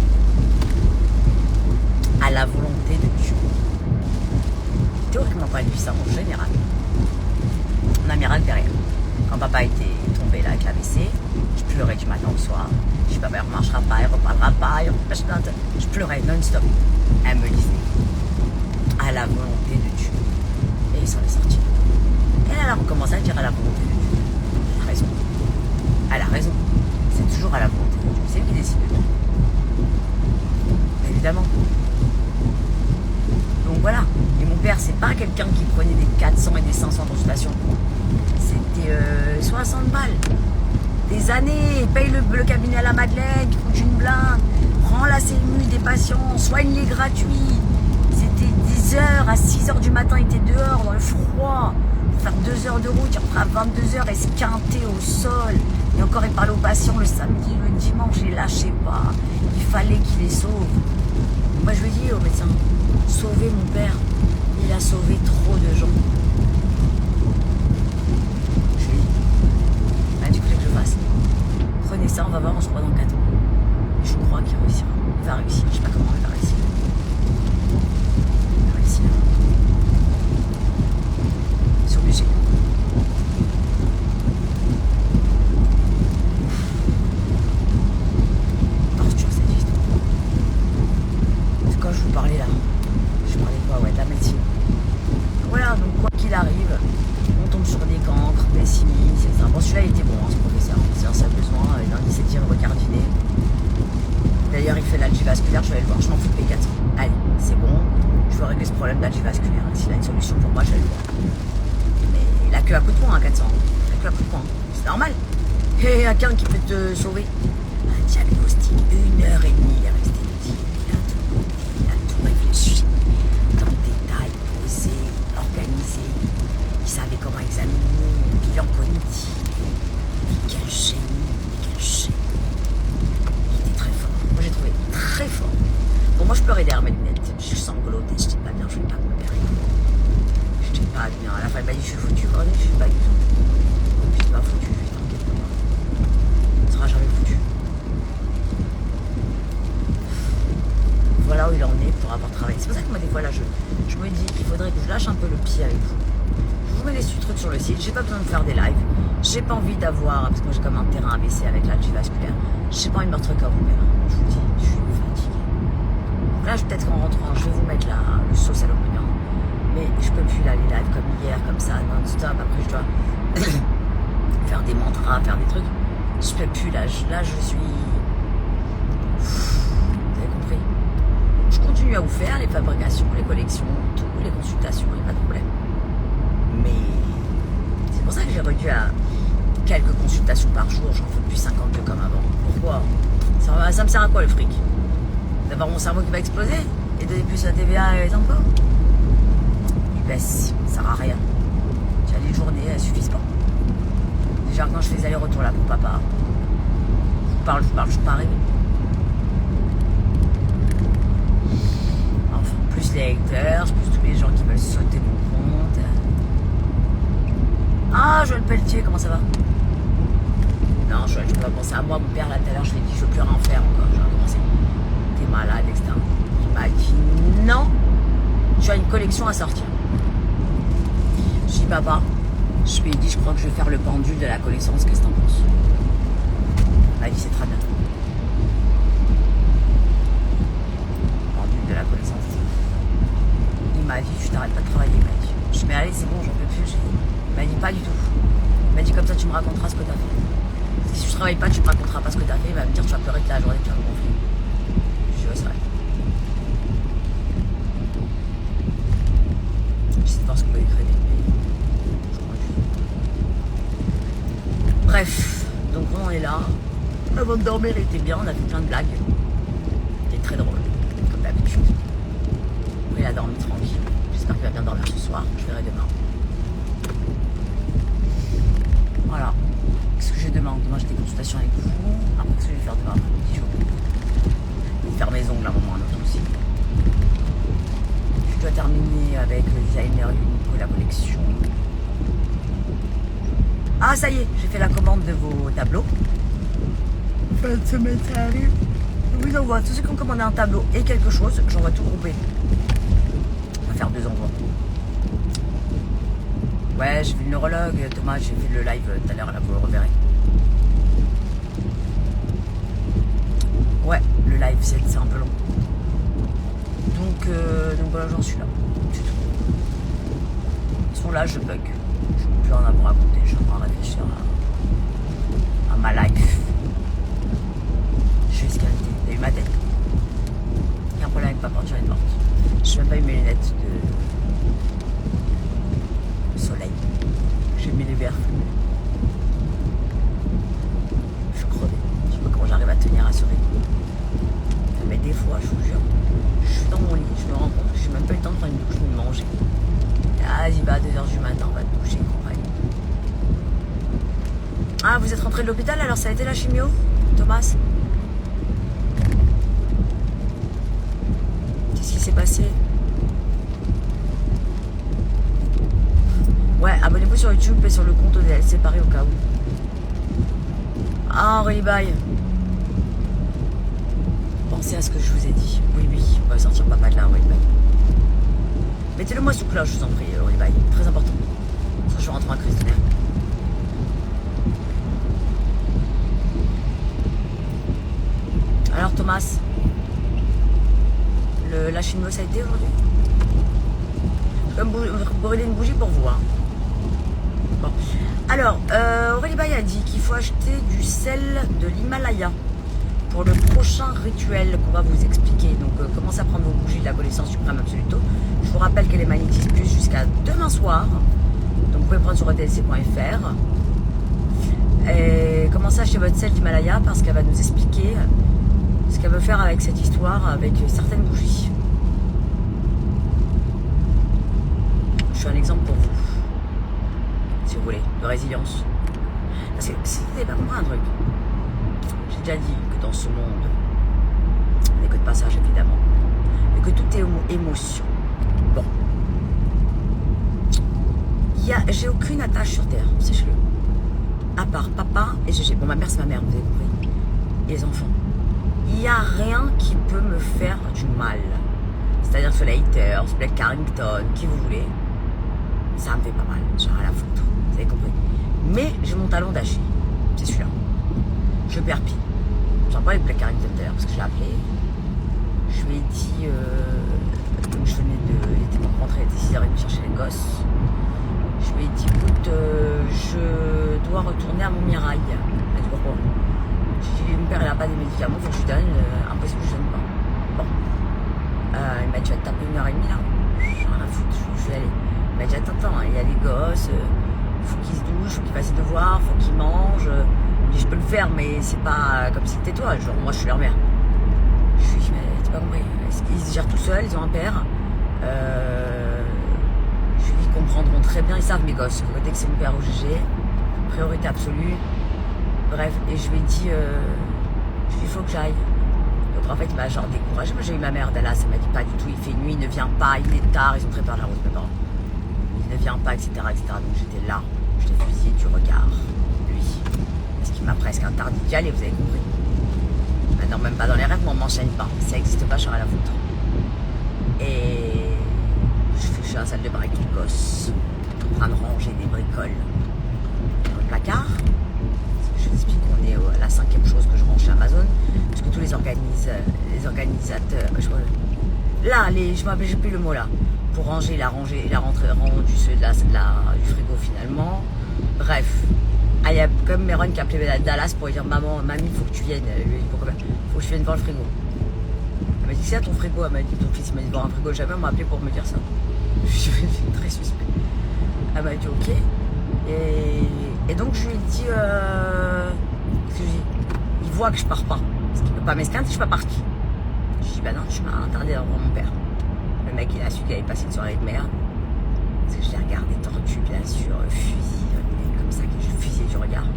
à la volonté de Dieu. Théoriquement, pas lui, ça en général. On a miracle derrière. Quand papa était tombé là avec l'AVC, je pleurais du matin au soir. Je dis, papa, il ne remarchera pas, il ne reparlera pas, je pleurais non-stop. Elle me disait, à la volonté de Dieu. Et il s'en est sorti. Et elle a recommencé à dire à la volonté de Dieu. Elle a raison. Elle a raison. C'est toujours à la volonté de Dieu. C'est lui qui décide de tout. Évidemment. Donc voilà. Et mon père, c'est pas quelqu'un qui prenait des 400 et des 500 consultations. C'était 60 balles. Des années. Paye le cabinet à la Madeleine, qui coûte une blinde. Prends la CMU des patients. Soigne-les gratuits. C'était 10h à 6h du matin. Il était dehors dans le froid. Pour faire 2 heures de route. Il repart à 22h esquinté au sol. Et encore, il parlait aux patients le samedi, le dimanche. Il lâchait pas. Il fallait qu'il les sauve. Moi, je lui dis au médecin, sauvez mon père. Il a sauvé trop de gens. Je lui dis, bah, du coup, que je fasse. Prenez ça, on va voir, on se croit dans 4 ans. Et je crois qu'il réussira. Il va réussir. Je sais pas comment il va réussir. Il va réussir. C'est obligé. Torture, cette histoire. C'est quand je vous parlais là. Je parlais quoi, ouais, de la médecine. Voilà, donc quoi qu'il arrive, on tombe sur des cancres, pessimistes, etc. Bon, celui-là, il était bon, hein, ce professeur. C'est un seul besoin, dans le 17e recardiné. D'ailleurs, il fait l'algivasculaire, je vais le voir. Je m'en fous de P4. Allez, c'est bon. Je veux régler ce problème d'algivasculaire. S'il a une solution pour moi, je vais le voir. Mais la queue à coup de poing, hein, 400. La queue à coup de poing. C'est normal. Et quelqu'un qui peut te sauver. Un diagnostic, 1h30, il est resté dit. Il a tout réfléchi. Dans le détail, posé, organisé. Il savait comment examiner, bilan cognitif. Quel génie, quel génie. Il était très fort. Moi, j'ai trouvé très fort. Bon, moi, je pleurais derrière mes lunettes. Je sanglotais, je n'étais pas bien, je ne vais pas me perdre. Je n'étais pas bien. À la fin, il m'a dit, je suis foutu. Oh, je suis pas du tout. Je suis pas foutu, t'inquiète pas. Tu seras jamais foutu. Voilà où il en est pour avoir travaillé. C'est pour ça que moi, des fois, là, je me dis qu'il faudrait que je lâche un peu le pied avec vous. Je vous mets les trucs sur le site. J'ai pas besoin de faire des lives. J'ai pas envie d'avoir, parce que moi, j'ai comme un terrain AVC avec l'algivasculaire. J'ai pas envie de me retrouver comme mon père. Je vous dis, je suis fatiguée. Donc là, peut-être qu'en rentrant, je vais vous mettre le sauce à l'oignon. Mais je peux plus là, les lives comme hier, comme ça, non-stop. Après, je dois faire des mantras, faire des trucs. Je peux plus là. Là, je suis. Vous avez compris? Je continue à vous faire les fabrications, les collections, toutes les consultations, il n'y a pas de problème. Mais c'est pour ça que j'ai réduit à quelques consultations par jour. J'en fais plus 52 comme avant. Pourquoi? Ça me sert à quoi le fric? D'avoir mon cerveau qui va exploser et donner plus à TVA et les impôts? Il baisse, ça sert à rien. Déjà les journées, elles suffisent pas. Déjà quand je fais les allers-retours là pour papa, je suis pas arrivé. Enfin, plus les haters, plus tous les gens qui veulent sauter mon compte. Ah, Joël Pelletier, comment ça va? Non, Joël, je peux pas penser à moi. Mon père, là, tout à l'heure, je lui ai dit, je veux plus rien en faire encore. Je vais recommencer. T'es malade, etc. Il m'a dit, non, tu as une collection à sortir. Je dis, papa, je lui ai dit, je crois que je vais faire le pendule de la collection. Qu'est-ce que t'en penses? Il m'a dit, c'est très bien. Pendule de la collection. Il m'a dit, tu t'arrêtes pas de travailler. Il m'a dit, je dis, mais allez, c'est bon, j'en peux plus. Il m'a dit, pas du tout. Il m'a dit, comme ça, tu me raconteras ce que t'as fait. Parce que si tu travailles pas, tu me raconteras pas ce que t'as fait. Il va me dire, tu vas pleurer toute la journée, tu vas me gonfler. Je dis, ouais, c'est vrai. J'essaie de voir ce qu'on peut écrire. Je crois que... Bref, donc on est là. Avant de dormir, il était bien. On a fait plein de blagues. C'était très drôle, comme d'habitude. Il a dormi tranquille. J'espère qu'il va bien dormir ce soir. Je verrai demain. Voilà. Qu'est-ce que j'ai demain? Demain, j'ai des consultations avec vous. Après, qu'est-ce que je vais faire demain après-midi? Je vais faire mes ongles à un moment ou à un autre aussi. Je dois terminer avec le designer unique de la collection. Ah, ça y est, j'ai fait la commande de vos tableaux. Fin de semaine, ça arrive. vous envoie tous ceux qui ont commandé un tableau et quelque chose, j'envoie tout groupé. On va faire 2 envois. Ouais, j'ai vu le neurologue, Thomas, j'ai vu le live tout à l'heure, là, vous le reverrez. Ouais, le live, c'est un peu long. Donc voilà, j'en suis là. C'est tout. De toute façon, là, je bug. Je ne peux plus rien à vous raconter. Je suis en train de réfléchir à ma life. Je vais escalader. T'as eu ma tête. Il y a un problème avec ma porte, j'en ai morte. Je n'ai même pas eu mes lunettes de soleil. J'ai mis les verres fumés. Je suis crevée. Je sais pas comment j'arrive à tenir à ce rythme. Mais des fois, je vous jure, je suis dans mon lit, je me rends compte, j'ai même pas eu le temps de prendre une douche ni de manger. Vas-y, bah à 2h du matin, on va te doucher, compagne. Ah, vous êtes rentré de l'hôpital, alors ça a été la chimio, Thomas? Qu'est-ce qui s'est passé? Ouais, abonnez-vous sur YouTube et sur le compte ODL, séparé au cas où. Ah, Aurélie Baye. Pensez à ce que je vous ai dit. Oui, on va sortir papa de là, Aurélie Baye. Mettez-le moi sous cloche, je vous en prie, Aurélie Baye. Très important. Ça, je rentre en crise de nerfs. Alors, Thomas, la chimio, ça a été aujourd'hui? Je vais brûler une bougie pour vous. Hein. Bon. Alors, Aurélie Baye a dit qu'il faut acheter du sel de l'Himalaya pour le prochain rituel qu'on va vous expliquer. Donc, commencez à prendre vos bougies de la connaissance suprême absoluto. Je vous rappelle qu'elle est magnétise plus jusqu'à demain soir. Donc, vous pouvez prendre sur edlc.fr. Et commencez à acheter votre sel d'Himalaya parce qu'elle va nous expliquer ce qu'elle veut faire avec cette histoire, avec certaines bougies. Je suis un exemple pour vous, si vous voulez, de résilience. Parce que si vous n'avez pas compris un truc, j'ai déjà dit que dans ce monde, on n'est que de passage évidemment, et que tout est émotion. Bon. J'ai aucune attache sur Terre, sachez-le. À part papa et Gégé. Bon, ma mère, c'est ma mère, vous avez compris. Et les enfants. Il n'y a rien qui peut me faire du mal. C'est-à-dire que les haters, Black Carrington, qui vous voulez, ça me fait pas mal. J'ai rien à foutre. Vous avez compris. Mais j'ai mon talon d'Achille. C'est celui-là. Je perds pied. J'en parle avec Black Carrington d'ailleurs, parce que je l'ai appelé. Je lui ai dit, comme je venais il était pour rentrer, il était 6h30 chercher les gosses. Je lui ai dit, écoute, je dois retourner à Montmirail. Elle m'a dit, pourquoi? J'ai dit, mon père, il n'a pas des médicaments, faut que je lui donne. Impossible que je donne pas. Bon. Il m'a dit, tu vas te taper 1h30 là. J'ai rien à foutre, je vais y aller. Il m'a dit, attends, il y a les gosses, faut qu'ils se douchent, faut qu'ils fassent des devoirs, faut qu'ils mangent. Je peux le faire, mais c'est pas comme si c'était toi. Genre, moi, je suis leur mère. Je lui ai dit, mais t'as pas compris. Ils se gèrent tout seuls, ils ont un père. Je lui ai dit, ils comprendront très bien, ils savent mes gosses. Dès que c'est mon père au GG, priorité absolue. Bref, et je lui ai dit, il faut que j'aille. Donc en fait, il m'a genre découragé. Moi, j'ai eu ma mère Dallas, elle m'a dit pas du tout, il fait nuit, il ne vient pas, il est tard, ils ont très peur de la route, mes parents. Il ne vient pas, etc. Donc j'étais là, je l'ai fusillé du regard, lui. Parce qu'il m'a presque interdit d'y aller, vous avez compris. Maintenant, même pas dans les rêves, moi, on m'enchaîne pas. Ça n'existe pas, j'aurais la foutre. Et je suis à la salle de bain avec les gosses, en train de ranger des bricoles dans le placard. Je vous explique qu'on est à la 5e chose que je range chez Amazon. Parce que tous les organisateurs. J'ai plus le mot là. Pour ranger, il a rendu ceux du frigo finalement. Bref. Ah, il y a comme Meron qui a appelé Dallas pour lui dire mamie, il faut que tu viennes. Lui, pourquoi pas? Faut que je vienne voir le frigo. Elle m'a dit, c'est à ton frigo? Elle m'a dit, ton fils m'a dit voir un frigo. Jamais on m'a appelé pour me dire ça. Je suis très suspect. Elle m'a dit ok. Et donc je lui ai dit, il voit que je pars pas. Parce qu'il ne peut pas m'esquinter, je suis pas partie. Je dis, bah non, je m'as interdit d'avoir mon père. Le mec, il a su qu'il avait passé une soirée de merde. Parce que je l'ai regardé tordu, bien sûr, fusil, comme ça, que je fusillais du regard.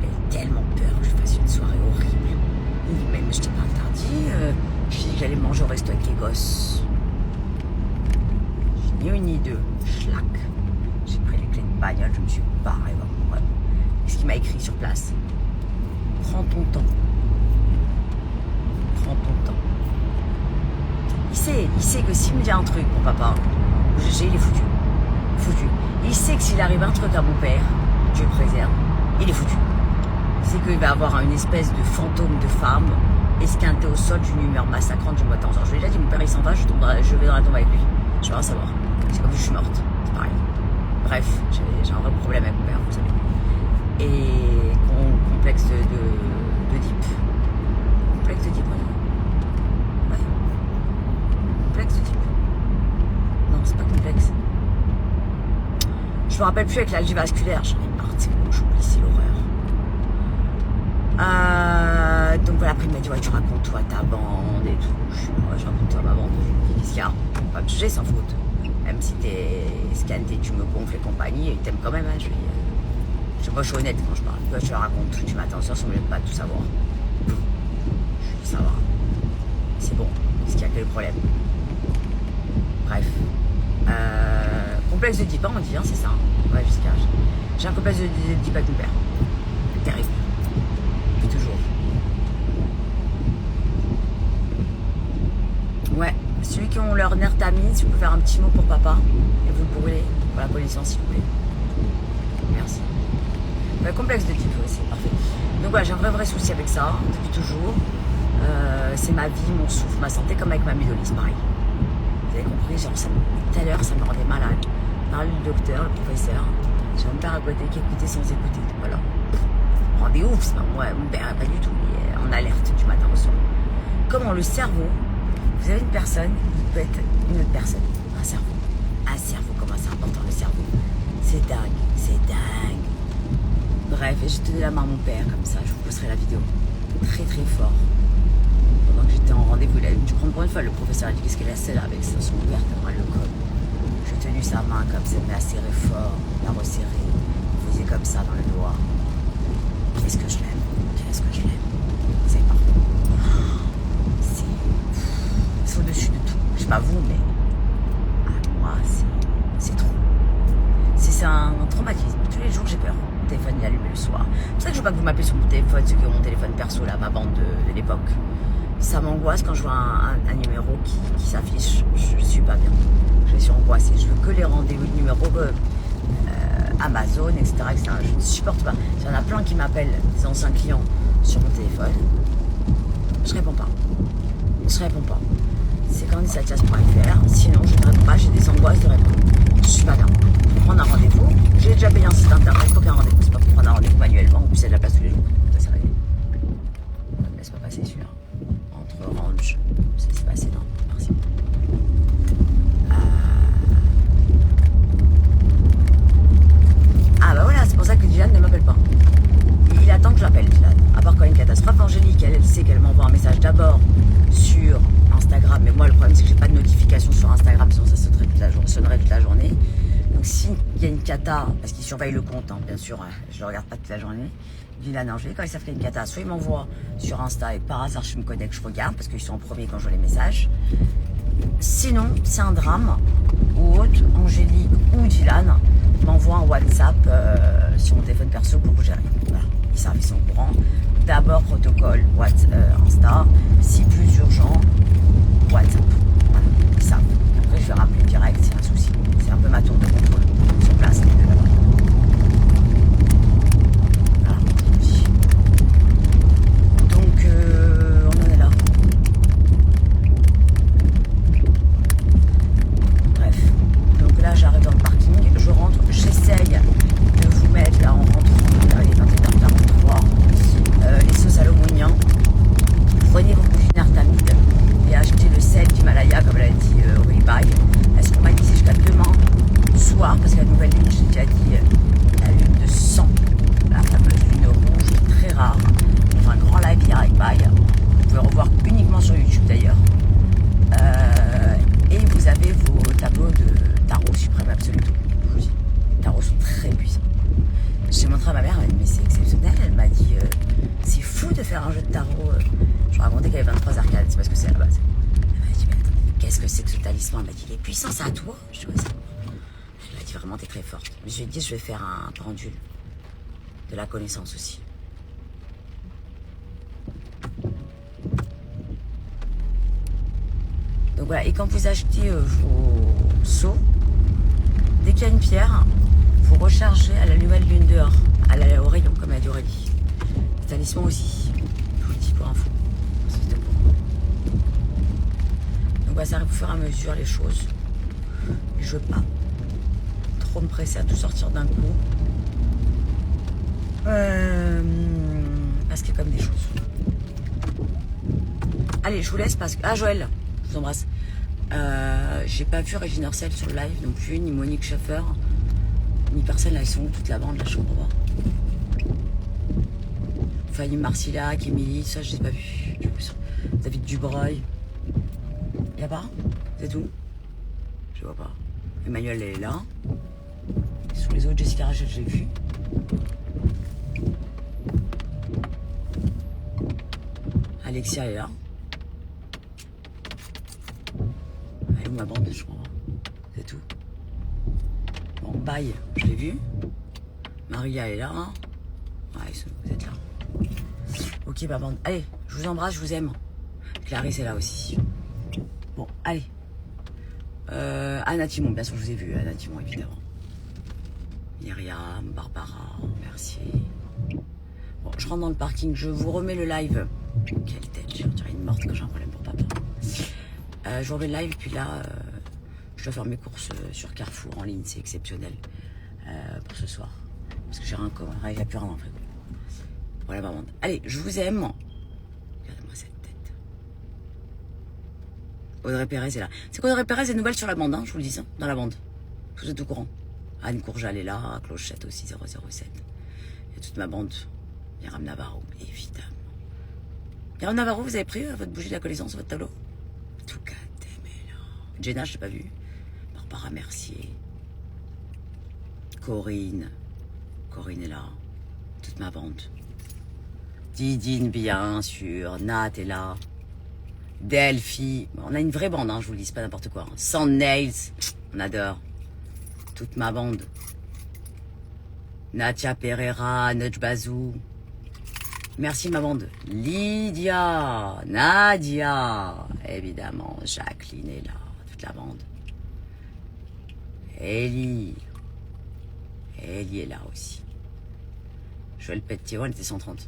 J'avais tellement peur que je fasse une soirée horrible. Il dit, mais je t'ai pas interdit. Je dis que j'allais manger au resto avec les gosses. Ni une ni deux, schlac. J'ai pris les clés de bagnole, je me suis barré. Ouais. Et ce qu'il m'a écrit sur place, prends ton temps. prends ton temps. Il sait que s'il me dit un truc, mon papa, GG, il est foutu. Foutu. Il sait que s'il arrive un truc à mon père, Dieu préserve, il est foutu. C'est qu'il va avoir une espèce de fantôme de femme esquinté au sol d'une humeur massacrante du matin. Je lui ai déjà dit, mon père il s'en va, je vais dans la tombe avec lui. Je vais rien savoir. C'est comme si je suis morte. C'est pareil. Bref, j'ai un vrai problème avec mon père, vous savez. Et complexe d'Oedipe. Complexe d'Oedipe, ouais. Complexe d'Oedipe. Non, c'est pas complexe. Je me rappelle plus avec l'algie vasculaire. J'en ai marre, c'est bon, j'oublie, c'est l'horreur. Donc voilà, après il m'a dit, ouais, tu racontes toi ta bande et tout. Je raconte toi ma bande. Qu'est-ce qu'il y a? Pas me juger sans faute. Même si t'es scanté, tu me gonfles et compagnie, et t'aimes quand même, hein, je suis honnête quand je parle. Toi, je te raconte, tu m'attends sur son lieu de pas tout savoir. Je veux savoir. C'est bon. Est-ce qu'il y a quel problème? Bref. Complexe de Deep, on dit, hein, c'est ça. Hein. Ouais, jusqu'à. J'ai un complexe de Deep avec mon père. Terrible. Depuis toujours. Ouais. Celui qui ont leur nerf tamise, si vous pouvez faire un petit mot pour papa et vous le brûlez pour la connaissance, s'il vous plaît. Merci. Ouais, complexe de type, c'est parfait. Donc voilà, j'ai un vrai souci avec ça, depuis toujours. C'est ma vie, mon souffle, ma santé, comme avec ma médolise, pareil. Vous avez compris, genre, tout à l'heure, ça me rendait malade. Par le docteur, le professeur. J'ai mon père à côté qui écoutait sans écouter. Voilà. Rendez ouf, c'est pas moi, mon père, pas du tout. Il est en alerte du matin au soir. Comment le cerveau, vous avez une personne, il peut être une autre personne. Un cerveau. Un cerveau, comment c'est important le cerveau. C'est dingue, c'est dingue. Bref, et j'ai tenu la main à mon père, comme ça, je vous posterai la vidéo. Très fort. Pendant que j'étais en rendez-vous, il a dû prendre pour une fois, le professeur a dit qu'est-ce qu'elle a celle avec son père, tellement elle le colle. J'ai tenu sa main comme ça, mais la serré fort, la resserré. Il faisait comme ça dans le doigt. Qu'est-ce que je l'aime, qu'est-ce que je l'aime. C'est pas. C'est au-dessus de tout. Je sais pas vous, mais moi, c'est trop. C'est un traumatisme. Tous les jours, j'ai peur. Mon téléphone est allumé le soir. C'est pour ça que je veux pas que vous m'appelez sur mon téléphone, ceux qui ont mon téléphone perso, là, ma bande de l'époque. Ça m'angoisse quand je vois un numéro qui s'affiche. Je suis pas bien. Je suis angoissée. Je veux que les rendez-vous de numéro Amazon, etc., etc. Je ne supporte pas. Il y en a plein qui m'appellent, des anciens clients, sur mon téléphone. Je réponds pas. Je réponds pas. C'est candisatias.fr. Sinon, je ne réponds pas. J'ai des angoisses de répondre. Je suis pas bien. Pour prendre un rendez-vous, j'ai déjà payé un site internet pour qu'un rendez-vous. C'est pas pour prendre un rendez-vous manuellement. En plus, c'est de la place tous les jours. Ça, c'est réglé. Ne me laisse pas passer celui-là. Entre Orange. Ça s'est passé, non. Merci. Ah bah voilà, c'est pour ça que Dylan ne m'appelle pas. Il attend que je l'appelle, Dylan. À part quand il y a une catastrophe, Angélique, elle sait qu'elle m'envoie un message d'abord sur Instagram. Mais moi, le problème, c'est que j'ai pas de notification sur Instagram, sinon ça sonnerait toute la journée. Donc s'il y a une cata, parce qu'il surveille le compte, hein, bien sûr, je le regarde pas toute la journée. Dylan et Angélique, quand ils savent qu'il y a une cata, soit ils m'envoient sur Insta et par hasard je me connecte, je regarde, parce qu'ils sont en premier quand je vois les messages. Sinon, c'est un drame, ou autre, Angélique ou Dylan m'envoie un WhatsApp sur mon téléphone perso pour que j'arrive. Voilà, ils savent, ils sont au courant. D'abord protocole Insta, si plus urgent, WhatsApp. Voilà, ils savent. Après, je vais rappeler direct, c'est un souci. C'est un peu ma tour de contrôle sur place. Voilà, donc, on en est là. Bref, donc là, j'arrive dans le parking, je rentre, j'essaye de vous mettre là en rentrant, il est 21h43, les sauces à l'omonium. Prenez vos bougies Nartamide et achetez le sel d'Himalaya, comme l'a dit Bye. Est-ce qu'on m'a dit jusqu'à demain soir, parce que la nouvelle lune, j'ai déjà dit, la lune de sang, la fameuse lune rouge, très rare. On fait un grand live hier avec Bye. Vous pouvez revoir uniquement sur YouTube d'ailleurs. Et vous avez vos tableaux de tarot suprême absolument. Je vous dis, les tarots sont très puissants. J'ai montré à ma mère, elle m'a dit, mais c'est exceptionnel. Elle m'a dit, c'est fou de faire un jeu de tarot. Je lui racontais qu'il y avait 23 arcades, c'est parce que c'est à la base. Elle m'a dit, mais attendez, qu'est-ce que c'est que ce talisman? Elle m'a dit, il est puissant, c'est à toi. Je dis, ouais, c'est à moi. Elle m'a dit, vraiment, t'es très forte. Mais je lui ai dit, je vais faire un pendule. De la connaissance aussi. Donc voilà, et quand vous achetez vos seaux, dès qu'il y a une pierre, vous rechargez à la nouvelle lune dehors, au rayon, comme a dit Aurélie. Le talisman aussi, je vous le dis pour info. C'est tout. Donc voilà, ça arrive au fur et à mesure les choses. Je veux pas trop me presser à tout sortir d'un coup. Parce qu'il y a comme des choses. Allez, je vous laisse parce que... Ah, Joël, je vous embrasse. J'ai pas vu Régine Orcel sur le live non plus, ni Monique Schaffer, ni personne là, ils sont où, toute la bande, là, je comprends pas. Fanny Marcillac, Émilie, ça, je les ai pas vus. David Dubreuil. Y'a pas? C'est tout? Je vois pas. Emmanuel, elle est là. Sous les autres, Jessica Rachel, j'ai vu. Alexia, elle est là. Elle est où ma bande? Je crois. C'est tout. Bon, bye, je l'ai vu. Maria est là. Ouais, vous êtes là. Ok, ma bande. Allez, je vous embrasse, je vous aime. Clarisse est là aussi. Bon, allez. Anna Timon, bien sûr, je vous ai vu. Anna Timon, évidemment. Myriam, Barbara, merci. Bon, je rentre dans le parking, je vous remets le live. Quelle tête, je dirais une morte quand j'ai un problème pour papa. Je vous remets le live, puis là, je dois faire mes courses sur Carrefour en ligne, c'est exceptionnel pour ce soir. Parce que j'ai rien comme, il n'y a plus rien dans le frigo. Voilà, maman. Allez, je vous aime. Regardez-moi cette tête. Audrey Pérez est là. C'est qu'Audrey Pérez est nouvelle sur la bande, hein, je vous le dis, hein, dans la bande. Vous êtes au courant. Anne Courjal est là, Clochette aussi, 007. Il y a toute ma bande. Myriam Navarro, évidemment. Myriam Navarro, vous avez pris votre bougie de la connaissance, votre tableau? Tout cas, mais là. Jenna, je l'ai pas vu. Barbara Mercier. Corinne. Corinne est là. Toute ma bande. Didine, bien sûr. Nat est là. Delphi. On a une vraie bande, hein, je vous le dis, c'est pas n'importe quoi. Sans Nails. On adore. Toute ma bande. Natia Pereira, Nudge Bazou. Merci ma bande. Lydia, Nadia, évidemment, Jacqueline est là, toute la bande. Ellie est là aussi. Joël Pelletier, on était 130.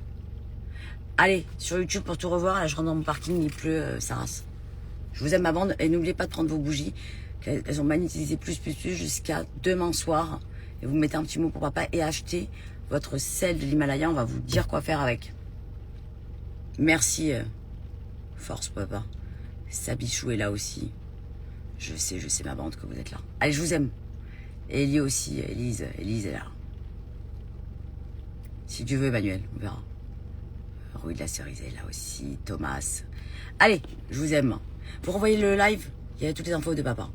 Allez, sur YouTube pour tout revoir, là je rentre dans mon parking, il pleut, ça rase. Je vous aime ma bande et n'oubliez pas de prendre vos bougies. Elles ont magnétisé plus jusqu'à demain soir. Et vous mettez un petit mot pour papa et achetez votre sel de l'Himalaya. On va vous dire quoi faire avec. Merci. Force papa. Sabichou est là aussi. Je sais ma bande que vous êtes là. Allez, je vous aime. Et Ellie aussi. Elise est là. Si Dieu veut, Emmanuel, on verra. Rue de la Cerise est là aussi. Thomas. Allez, je vous aime. Vous renvoyez le live. Il y a toutes les infos de papa.